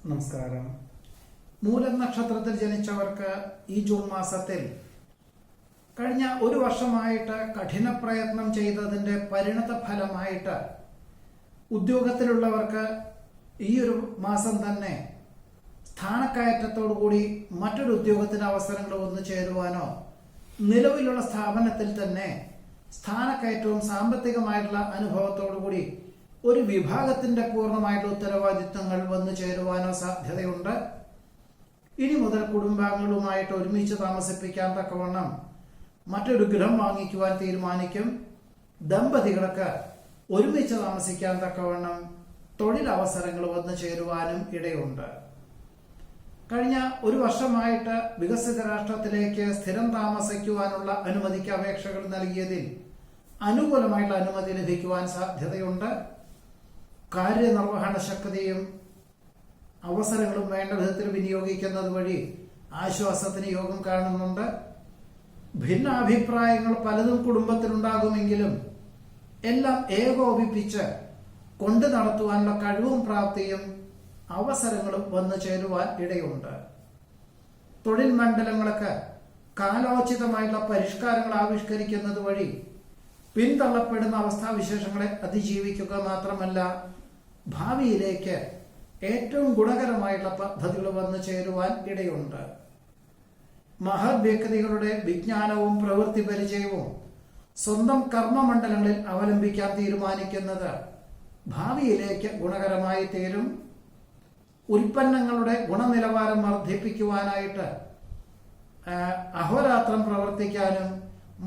നമസ്കാരം. മൂലം നക്ഷത്രത്തിൽ ജനിച്ചവർക്ക് ഈ ജൂൺ മാസത്തിൽ കഴിഞ്ഞ ഒരു വർഷമായിട്ട് കഠിന പ്രയത്നം ചെയ്തതിന്റെ പരിണത ഫലമായിട്ട് ഉദ്യോഗത്തിലുള്ളവർക്ക് ഈ ഒരു മാസം തന്നെ സ്ഥാനക്കയറ്റത്തോടുകൂടി മറ്റൊരു ഉദ്യോഗത്തിന് അവസരങ്ങൾ വന്നു ചേരുവാനോ നിലവിലുള്ള സ്ഥാപനത്തിൽ തന്നെ സ്ഥാനക്കയറ്റവും സാമ്പത്തികമായിട്ടുള്ള അനുഭവത്തോടുകൂടി ഒരു വിഭാഗത്തിന്റെ പൂർണ്ണമായിട്ടുള്ള ഉത്തരവാദിത്വങ്ങൾ വന്നു ചേരുവാനോ സാധ്യതയുണ്ട്. ഇനി മുതൽ കുടുംബാംഗങ്ങളുമായിട്ട് ഒരുമിച്ച് താമസിപ്പിക്കാൻ തക്കവണ്ണം മറ്റൊരു ഗൃഹം വാങ്ങിക്കുവാൻ തീരുമാനിക്കും. ദമ്പതികൾക്ക് ഒരുമിച്ച് താമസിക്കാൻ തക്കവണ്ണം തൊഴിലവസരങ്ങൾ വന്നു ചേരുവാനും ഇടയുണ്ട്. കഴിഞ്ഞ ഒരു വർഷമായിട്ട് വികസിത രാഷ്ട്രത്തിലേക്ക് സ്ഥിരം താമസിക്കുവാനുള്ള അനുമതിക്ക് അപേക്ഷകൾ നൽകിയതിൽ അനുകൂലമായിട്ടുള്ള അനുമതി ലഭിക്കുവാൻ സാധ്യതയുണ്ട്. കാര്യനിർവഹണ ശക്തിയും അവസരങ്ങളും വേണ്ട വിധത്തിൽ വിനിയോഗിക്കുന്നത് വഴി ആശ്വാസത്തിന് യോഗം കാണുന്നുണ്ട്. ഭിന്നാഭിപ്രായങ്ങൾ പലതും കുടുംബത്തിലുണ്ടാകുമെങ്കിലും എല്ലാം ഏകോപിപ്പിച്ച് കൊണ്ടു നടത്തുവാനുള്ള കഴിവും പ്രാപ്തിയും അവസരങ്ങളും വന്നു ചേരുവാൻ ഇടയുണ്ട്. തൊഴിൽ മണ്ഡലങ്ങൾക്ക് കാലോചിതമായിട്ടുള്ള പരിഷ്കാരങ്ങൾ ആവിഷ്കരിക്കുന്നത് വഴി പിന്തള്ളപ്പെടുന്ന അവസ്ഥാവിശേഷങ്ങളെ അതിജീവിക്കുക മാത്രമല്ല ഭാവിയിലേക്ക് ഏറ്റവും ഗുണകരമായിട്ടുള്ള പദ്ധതികൾ വന്നു ചേരുവാൻ ഇടയുണ്ട്. മഹത് വ്യക്തികളുടെ വിജ്ഞാനവും പ്രവൃത്തി പരിചയവും സ്വന്തം കർമ്മമണ്ഡലങ്ങളിൽ അവലംബിക്കാൻ തീരുമാനിക്കുന്നത് ഭാവിയിലേക്ക് ഗുണകരമായി തീരും. ഉൽപ്പന്നങ്ങളുടെ ഗുണനിലവാരം വർദ്ധിപ്പിക്കുവാനായിട്ട് അഹോരാത്രം പ്രവർത്തിക്കാനും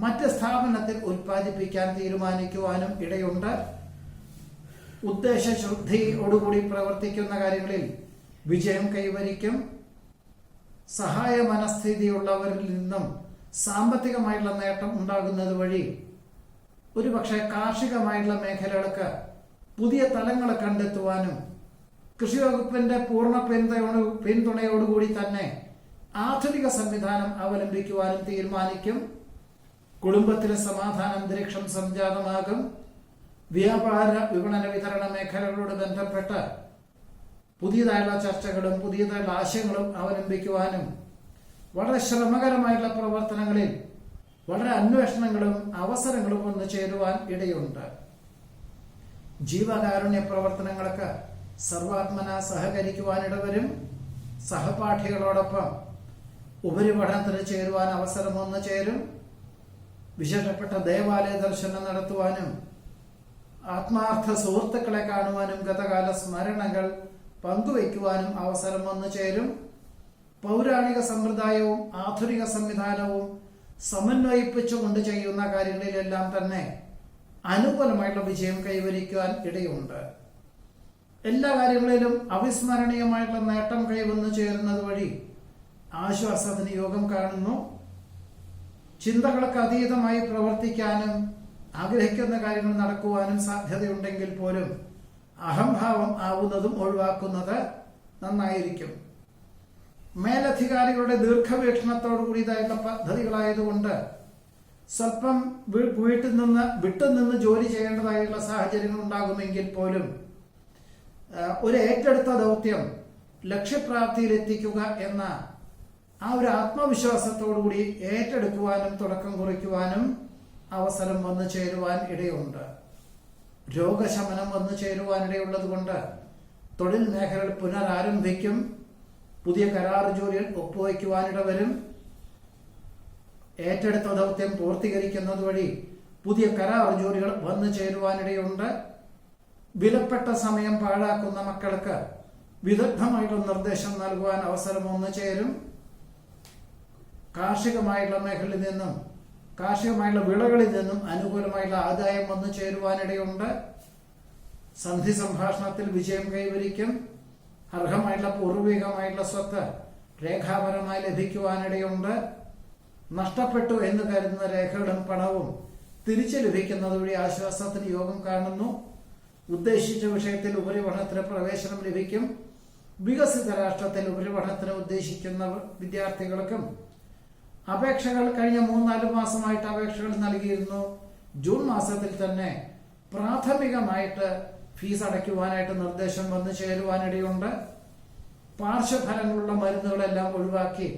മറ്റ് സ്ഥാപനത്തിൽ ഉൽപ്പാദിപ്പിക്കാൻ തീരുമാനിക്കുവാനും ഇടയുണ്ട്. ഉദ്ദേശശുദ്ധിയോടുകൂടി പ്രവർത്തിക്കുന്ന കാര്യങ്ങളിൽ വിജയം കൈവരിക്കും. സഹായ മനസ്ഥിതിയുള്ളവരിൽ നിന്നും സാമ്പത്തികമായിട്ടുള്ള നേട്ടം ഉണ്ടാകുന്നത് വഴി ഒരുപക്ഷെ കാർഷികമായിട്ടുള്ള മേഖലകൾക്ക് പുതിയ തലങ്ങൾ കണ്ടെത്തുവാനും കൃഷി വകുപ്പിന്റെ പൂർണ്ണ പിന്തുണയോടുകൂടി തന്നെ ആധുനിക സംവിധാനം അവലംബിക്കുവാനും തീരുമാനിക്കും. കുടുംബത്തിലെ സമാധാന അന്തരീക്ഷം സംജാതമാകും. വ്യാപാര വിപണന വിതരണ മേഖലകളോട് ബന്ധപ്പെട്ട് പുതിയതായുള്ള ചർച്ചകളും പുതിയതായുള്ള ആശയങ്ങളും അവലംബിക്കുവാനും വളരെ ശ്രമകരമായിട്ടുള്ള പ്രവർത്തനങ്ങളിൽ വളരെ അന്വേഷണങ്ങളും അവസരങ്ങളും വന്നു ചേരുവാൻ ഇടയുണ്ട്. ജീവകാരുണ്യ പ്രവർത്തനങ്ങൾക്ക് സർവാത്മന സഹകരിക്കുവാനിടവരും. സഹപാഠികളോടൊപ്പം ഉപരിപഠനത്തിന് ചേരുവാൻ അവസരം വന്നു ചേരും. വിശേഷപ്പെട്ട ദേവാലയ ദർശനം നടത്തുവാനും ആത്മാർത്ഥ സുഹൃത്തുക്കളെ കാണുവാനും ഗതകാല സ്മരണകൾ പങ്കുവയ്ക്കുവാനും അവസരം വന്നു ചേരും. പൗരാണിക സമ്പ്രദായവും ആധുനിക സംവിധാനവും സമന്വയിപ്പിച്ചുകൊണ്ട് ചെയ്യുന്ന കാര്യങ്ങളിലെല്ലാം തന്നെ അനുകൂലമായിട്ടുള്ള വിജയം കൈവരിക്കുവാൻ ഇടയുണ്ട്. എല്ലാ കാര്യങ്ങളിലും അവിസ്മരണീയമായിട്ടുള്ള നേട്ടം കൈവന്നു ചേരുന്നത് വഴി ആശ്വാസത്തിന് യോഗം കാണുന്നു. ചിന്തകൾക്ക് അതീതമായി പ്രവർത്തിക്കാനും ആഗ്രഹിക്കുന്ന കാര്യങ്ങൾ നടക്കുവാനും സാധ്യതയുണ്ടെങ്കിൽ പോലും അഹംഭാവം ആവുന്നതും ഒഴിവാക്കുന്നത് നന്നായിരിക്കും. മേലധികാരികളുടെ ദീർഘവീക്ഷണത്തോടുകൂടിയതായിട്ടുള്ള പദ്ധതികളായതുകൊണ്ട് സ്വല്പം വീട്ടിൽ നിന്ന് വിട്ടുനിന്ന് ജോലി ചെയ്യേണ്ടതായിട്ടുള്ള സാഹചര്യങ്ങൾ ഉണ്ടാകുമെങ്കിൽ പോലും ഒരു ഏറ്റെടുത്ത ദൗത്യം ലക്ഷ്യപ്രാപ്തിയിലെത്തിക്കുക എന്ന ആ ഒരു ആത്മവിശ്വാസത്തോടുകൂടി ഏറ്റെടുക്കുവാനും തുടക്കം കുറിക്കുവാനും അവസരം വന്നു ചേരുവാൻ ഇടയുണ്ട്. രോഗശമനം വന്നു ചേരുവാൻ ഇടയുള്ളത് കൊണ്ട് തൊഴിൽ മേഖലകൾ പുനരാരംഭിക്കും. പുതിയ കരാർ ജോലികൾ ഒപ്പുവയ്ക്കുവാനിടവരും. ഏറ്റെടുത്ത ദൗത്യം പൂർത്തീകരിക്കുന്നത് വഴി പുതിയ കരാർ ജോലികൾ വന്നു ചേരുവാനിടയുണ്ട്. വിലപ്പെട്ട സമയം പാഴാക്കുന്ന മക്കൾക്ക് വിദഗ്ധമായിട്ടുള്ള നിർദ്ദേശം നൽകുവാൻ അവസരം വന്നു ചേരും. കാർഷികമായിട്ടുള്ള മേഖലയിൽ നിന്നും കാർഷികമായിട്ടുള്ള വിളകളിൽ നിന്നും അനുകൂലമായിട്ടുള്ള ആദായം വന്നു ചേരുവാനിടയുണ്ട്. സന്ധി സംഭാഷണത്തിൽ വിജയം കൈവരിക്കും. അർഹമായിട്ടുള്ള പൂർവികമായിട്ടുള്ള സ്വത്ത് രേഖാപരമായി ലഭിക്കുവാനിടയുണ്ട്. നഷ്ടപ്പെട്ടു എന്ന് കരുതുന്ന രേഖകളും പണവും തിരിച്ചു ലഭിക്കുന്നത് വഴി ആശ്വാസത്തിന് യോഗം കാണുന്നു. ഉദ്ദേശിച്ച വിഷയത്തിൽ ഉപരിപഠനത്തിന് പ്രവേശനം ലഭിക്കും. വികസിത രാഷ്ട്രത്തിൽ ഉപരിപഠനത്തിന് ഉദ്ദേശിക്കുന്ന വിദ്യാർത്ഥികൾക്കും അപേക്ഷകൾ കഴിഞ്ഞ 3-4 മാസമായിട്ട് അപേക്ഷകൾ നൽകിയിരുന്നു. ജൂൺ മാസത്തിൽ തന്നെ പ്രാഥമികമായിട്ട് ഫീസ് അടയ്ക്കുവാനായിട്ട് നിർദ്ദേശം വന്നു ചേരുവാനിടയുണ്ട്. പാർശ്വഫലങ്ങളുള്ള മരുന്നുകളെല്ലാം ഒഴിവാക്കി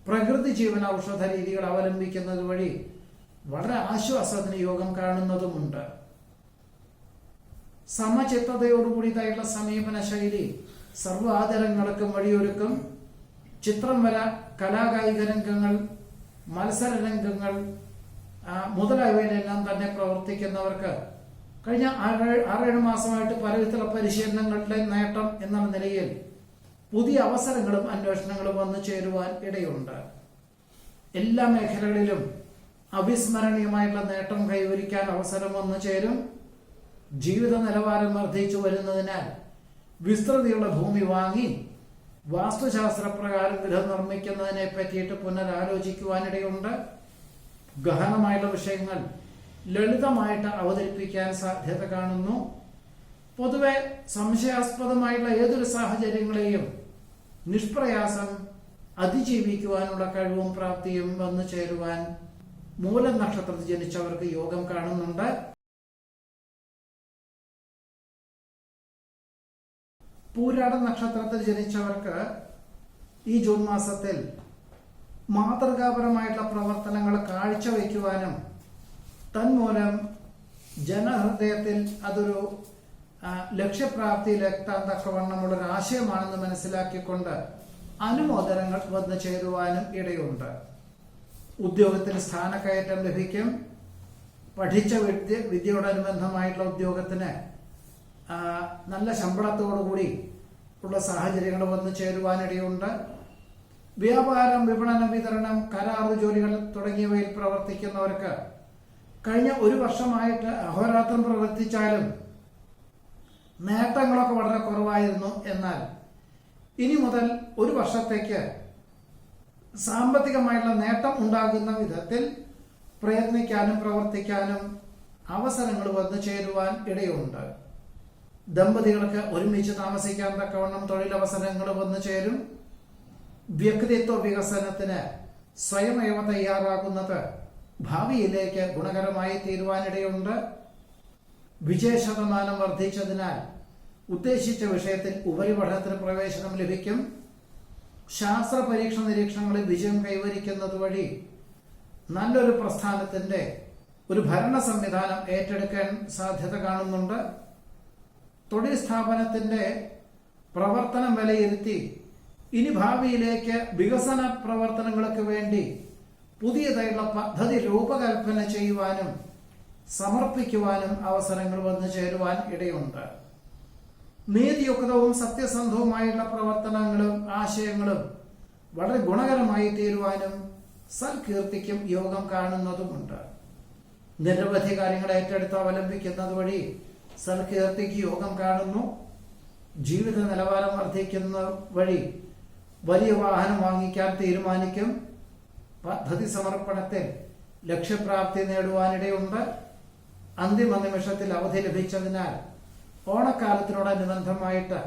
പ്രകൃതി ജീവന ഔഷധ രീതികൾ അവലംബിക്കുന്നത് വഴി വളരെ ആശ്വാസത്തിന് യോഗം കാണുന്നതുമുണ്ട്. സമചിത്തതയോടുകൂടിയതായുള്ള സമീപന ശൈലി സർവാദരങ്ങൾക്കും വഴിയൊരുക്കും. ചിത്രം വര, കലാകായിക രംഗങ്ങൾ, മത്സര രംഗങ്ങൾ മുതലായവയിലെല്ലാം തന്നെ പ്രവർത്തിക്കുന്നവർക്ക് കഴിഞ്ഞ 6-7 മാസമായിട്ട് പലവിധത്തിലുള്ള പരിശീലനങ്ങളുടെ നേട്ടം എന്ന നിലയിൽ പുതിയ അവസരങ്ങളും അന്വേഷണങ്ങളും വന്നു ചേരുവാൻ ഇടയുണ്ട്. എല്ലാ മേഖലകളിലും അവിസ്മരണീയമായിട്ടുള്ള നേട്ടം കൈവരിക്കാൻ അവസരം വന്നു ചേരും. ജീവിത നിലവാരം വർദ്ധിച്ചു വരുന്നതിനാൽ വിസ്തൃതിയുള്ള ഭൂമി വാങ്ങി വാസ്തുശാസ്ത്രപ്രകാരം ഗൃഹം നിർമ്മിക്കുന്നതിനെ പറ്റിയിട്ട് പുനരാലോചിക്കുവാനിടയുണ്ട്. ഗഹനമായുള്ള വിഷയങ്ങൾ ലളിതമായിട്ട് അവതരിപ്പിക്കാൻ സാധ്യത കാണുന്നു. പൊതുവെ സംശയാസ്പദമായുള്ള ഏതൊരു സാഹചര്യങ്ങളെയും നിഷ്പ്രയാസം അതിജീവിക്കുവാനുള്ള കഴിവും പ്രാപ്തിയും വന്നു ചേരുവാൻ മൂലം നക്ഷത്രത്തിൽ ജനിച്ചവർക്ക് യോഗം കാണുന്നുണ്ട്. പൂരാട നക്ഷത്രത്തിൽ ജനിച്ചവർക്ക് ഈ ജൂൺ മാസത്തിൽ മാതൃകാപരമായിട്ടുള്ള പ്രവർത്തനങ്ങൾ കാഴ്ചവെക്കുവാനും തന്മൂലം ജനഹൃദയത്തിൽ അതൊരു ലക്ഷ്യപ്രാപ്തിയിലെത്താൻ തക്കവണ്ണമുള്ളൊരു ആശയമാണെന്ന് മനസ്സിലാക്കിക്കൊണ്ട് അനുമോദനങ്ങൾ വന്നു ചേരുവാനും ഇടയുണ്ട്. ഉദ്യോഗത്തിന് സ്ഥാനക്കയറ്റം ലഭിക്കും. പഠിച്ച വിദ്യയോടനുബന്ധമായിട്ടുള്ള ഉദ്യോഗത്തിന് നല്ല ശമ്പളത്തോടുകൂടി ഉള്ള സാഹചര്യങ്ങൾ വന്നു ചേരുവാനിടയുണ്ട്. വ്യാപാരം, വിപണനം, വിതരണം, കരാർ ജോലികൾ തുടങ്ങിയവയിൽ പ്രവർത്തിക്കുന്നവർക്ക് കഴിഞ്ഞ 1 വർഷമായിട്ട് അഹോരാത്രം പ്രവർത്തിച്ചാലും നേട്ടങ്ങളൊക്കെ വളരെ കുറവായിരുന്നു. എന്നാൽ ഇനി മുതൽ 1 വർഷത്തേക്ക് സാമ്പത്തികമായിട്ടുള്ള നേട്ടം ഉണ്ടാകുന്ന വിധത്തിൽ പ്രയത്നിക്കാനും പ്രവർത്തിക്കാനും അവസരങ്ങൾ വന്നു ചേരുവാൻ ഇടയുണ്ട്. ദമ്പതികൾക്ക് ഒരുമിച്ച് താമസിക്കാൻ തക്കവണ്ണം തൊഴിലവസരങ്ങൾ വന്നു ചേരും. വ്യക്തിത്വ വികസനത്തിന് സ്വയമേവ തയ്യാറാകുന്നത് ഭാവിയിലേക്ക് ഗുണകരമായി തീരുവാനിടയുണ്ട്. വിജയശതമാനം വർദ്ധിച്ചതിനാൽ ഉദ്ദേശിച്ച വിഷയത്തിൽ ഉപരിപഠനത്തിന് പ്രവേശനം ലഭിക്കും. ശാസ്ത്ര പരീക്ഷ നിരീക്ഷണങ്ങളിൽ വിജയം കൈവരിക്കുന്നത് വഴി നല്ലൊരു പ്രസ്ഥാനത്തിന്റെ ഒരു ഭരണ സംവിധാനം ഏറ്റെടുക്കാൻ സാധ്യത കാണുന്നുണ്ട്. തൊഴിൽ സ്ഥാപനത്തിന്റെ പ്രവർത്തനം വിലയിരുത്തി ഇനി ഭാവിയിലേക്ക് വികസന പ്രവർത്തനങ്ങൾക്ക് വേണ്ടി പുതിയതായുള്ള പദ്ധതി രൂപകൽപ്പന ചെയ്യുവാനും സമർപ്പിക്കുവാനും അവസരങ്ങൾ വന്നു ചേരുവാൻ ഇടയുണ്ട്. നീതിയുക്തവും സത്യസന്ധവുമായുള്ള പ്രവർത്തനങ്ങളും ആശയങ്ങളും വളരെ ഗുണകരമായി തീരുവാനും സൽകീർത്തിക്കും യോഗം കാണുന്നതുമുണ്ട്. നിരവധി കാര്യങ്ങൾ ഏറ്റെടുത്ത് അവലംബിക്കുന്നത് വഴി സൽകീർത്തിക്ക് യോഗം കാണുന്നു. ജീവിത നിലവാരം വർദ്ധിക്കുന്ന വഴി വലിയ വാഹനം വാങ്ങിക്കാൻ തീരുമാനിക്കും. പദ്ധതി സമർപ്പണത്തിൽ ലക്ഷ്യപ്രാപ്തി നേടുവാനിടയുണ്ട്. അന്തിമ നിമിഷത്തിൽ അവധി ലഭിച്ചതിനാൽ ഓണക്കാലത്തിനോടനുബന്ധമായിട്ട്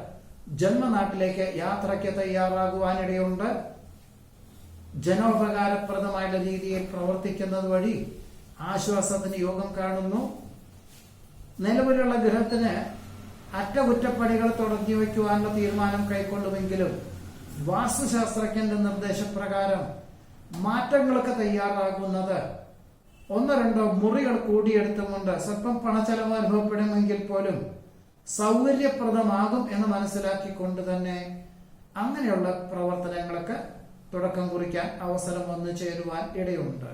ജന്മനാട്ടിലേക്ക് യാത്രയ്ക്ക് തയ്യാറാകുവാനിടയുണ്ട്. ജനോപകാരപ്രദമായ രീതിയിൽ പ്രവർത്തിക്കുന്നത് വഴി ആശ്വാസത്തിന് യോഗം കാണുന്നു. നിലവിലുള്ള ഗ്രഹത്തിന് അറ്റകുറ്റപ്പണികൾ തുടങ്ങി വയ്ക്കുവാനുള്ള തീരുമാനം കൈക്കൊള്ളുമെങ്കിലും വാസ്തുശാസ്ത്രജ്ഞന്റെ നിർദ്ദേശപ്രകാരം മാറ്റങ്ങളൊക്കെ തയ്യാറാകുന്നത് 1-2 മുറികൾ കൂടിയെടുത്തുകൊണ്ട് സ്വല്പം പണച്ചെലവ് അനുഭവപ്പെടുമെങ്കിൽ പോലും സൗകര്യപ്രദമാകും എന്ന് മനസ്സിലാക്കിക്കൊണ്ട് തന്നെ അങ്ങനെയുള്ള പ്രവർത്തനങ്ങളൊക്കെ തുടക്കം കുറിക്കാൻ അവസരം വന്നു ചേരുവാൻ ഇടയുണ്ട്.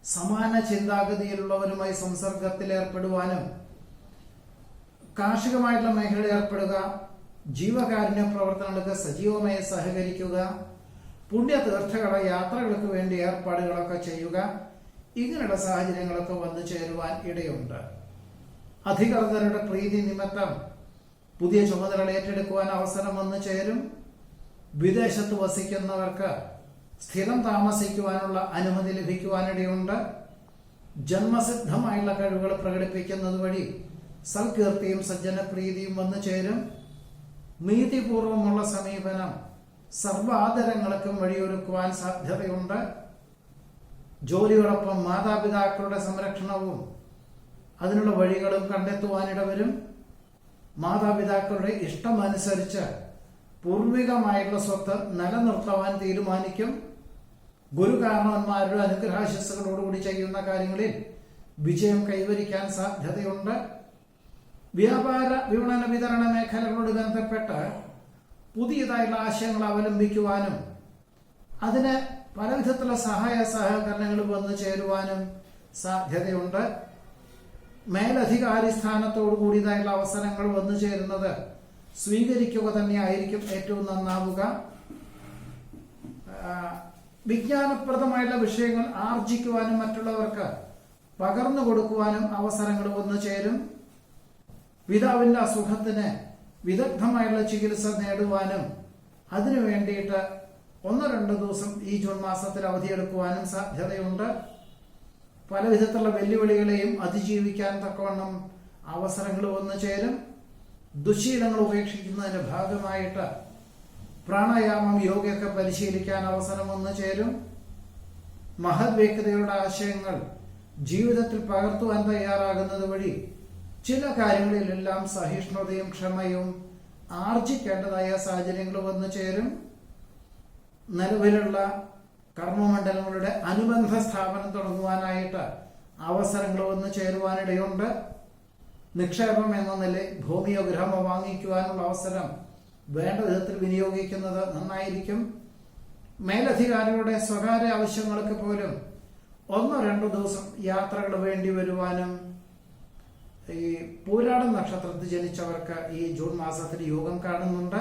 സമാന ചിന്താഗതിയിലുള്ളവരുമായി സംസർഗത്തിൽ ഏർപ്പെടുവാനും കാർഷികമായിട്ടുള്ള മേഖലയിൽ ഏർപ്പെടുക, ജീവകാരുണ്യ പ്രവർത്തനങ്ങൾക്ക് സജീവമായി സഹകരിക്കുക, പുണ്യതീർത്ഥങ്ങള യാത്രകൾക്ക് വേണ്ടി ഏർപ്പാടുകളൊക്കെ ചെയ്യുക, ഇങ്ങനെയുള്ള സാഹചര്യങ്ങളൊക്കെ വന്നു ചേരുവാൻ ഇടയുണ്ട്. അധികൃതരുടെ പ്രീതി നിമിത്തം പുതിയ ചുമതലകൾ ഏറ്റെടുക്കുവാൻ അവസരം വന്നു ചേരും. വിദേശത്ത് വസിക്കുന്നവർക്ക് സ്ഥിരം താമസിക്കുവാനുള്ള അനുമതി ലഭിക്കുവാനിടയുണ്ട്. ജന്മസിദ്ധമായുള്ള കഴിവുകൾ പ്രകടിപ്പിക്കുന്നത് വഴി സൽകീർത്തിയും സജ്ജനപ്രീതിയും വന്നു ചേരും. നീതിപൂർവമുള്ള സമീപനം സർവാദരങ്ങൾക്കും വഴിയൊരുക്കുവാൻ സാധ്യതയുണ്ട്. ജോലിയോടൊപ്പം മാതാപിതാക്കളുടെ സംരക്ഷണവും അതിനുള്ള വഴികളും കണ്ടെത്തുവാനിടവരും. മാതാപിതാക്കളുടെ ഇഷ്ടമനുസരിച്ച് പൂർവികമായുള്ള സ്വത്ത് നിലനിർത്തുവാൻ തീരുമാനിക്കും. ഗുരുകാരണവന്മാരുടെ അനുഗ്രഹാശസ്സുകളോടുകൂടി ചെയ്യുന്ന കാര്യങ്ങളിൽ വിജയം കൈവരിക്കാൻ സാധ്യതയുണ്ട്. വ്യാപാര വിപണന വിതരണ മേഖലകളോട് ബന്ധപ്പെട്ട് പുതിയതായുള്ള ആശയങ്ങൾ അവലംബിക്കുവാനും അതിന് പലവിധത്തിലുള്ള സഹായ സഹകരണങ്ങൾ വന്നു ചേരുവാനും സാധ്യതയുണ്ട്. മേലധികാരി സ്ഥാനത്തോടു കൂടിയതായുള്ള അവസരങ്ങൾ വന്നു ചേരുന്നത് സ്വീകരിക്കുക തന്നെയായിരിക്കും ഏറ്റവും നന്നാവുക. വിജ്ഞാനപ്രദമായുള്ള വിഷയങ്ങൾ ആർജിക്കുവാനും മറ്റുള്ളവർക്ക് പകർന്നു കൊടുക്കുവാനും അവസരങ്ങൾ വന്നു ചേരും. പിതാവിന്റെ അസുഖത്തിന് വിദഗ്ധമായുള്ള ചികിത്സ നേടുവാനും അതിനു വേണ്ടിയിട്ട് 1-2 ദിവസം ഈ ജൂൺ മാസത്തിൽ അവധിയെടുക്കുവാനും സാധ്യതയുണ്ട്. പല വിധത്തിലുള്ള വെല്ലുവിളികളെയും അതിജീവിക്കാൻ തക്കവണ്ണം അവസരങ്ങൾ വന്നു ചേരും. ദുശ്ശീലങ്ങൾ ഉപേക്ഷിക്കുന്നതിന്റെ ഭാഗമായിട്ട് പ്രാണായാമം, യോഗയൊക്കെ പരിശീലിക്കാൻ അവസരം വന്നു ചേരും. മഹത് വ്യക്തികളുടെ ആശയങ്ങൾ ജീവിതത്തിൽ പകർത്തുവാൻ തയ്യാറാകുന്നത് വഴി ചില കാര്യങ്ങളിലെല്ലാം സഹിഷ്ണുതയും ക്ഷമയും ആർജിക്കേണ്ടതായ സാഹചര്യങ്ങൾ വന്നു ചേരും. നിലവിലുള്ള കർമ്മമണ്ഡലങ്ങളുടെ അനുബന്ധ സ്ഥാപനം തുടങ്ങുവാനായിട്ട് അവസരങ്ങൾ വന്നു ചേരുവാനിടയുണ്ട്. നിക്ഷേപം എന്ന നിലയിൽ ഭൂമിയോ ഗൃഹമോ വാങ്ങിക്കുവാനുള്ള അവസരം വേണ്ട വിധത്തിൽ വിനിയോഗിക്കുന്നത് നന്നായിരിക്കും. മേലധികാരികളുടെ സ്വകാര്യ ആവശ്യങ്ങൾക്ക് പോലും 1-2 ദിവസം യാത്രകൾ വേണ്ടി വരുവാനും ഈ പൂരാടം നക്ഷത്രത്തിൽ ജനിച്ചവർക്ക് ഈ ജൂൺ മാസത്തിൽ യോഗം കാണുന്നുണ്ട്.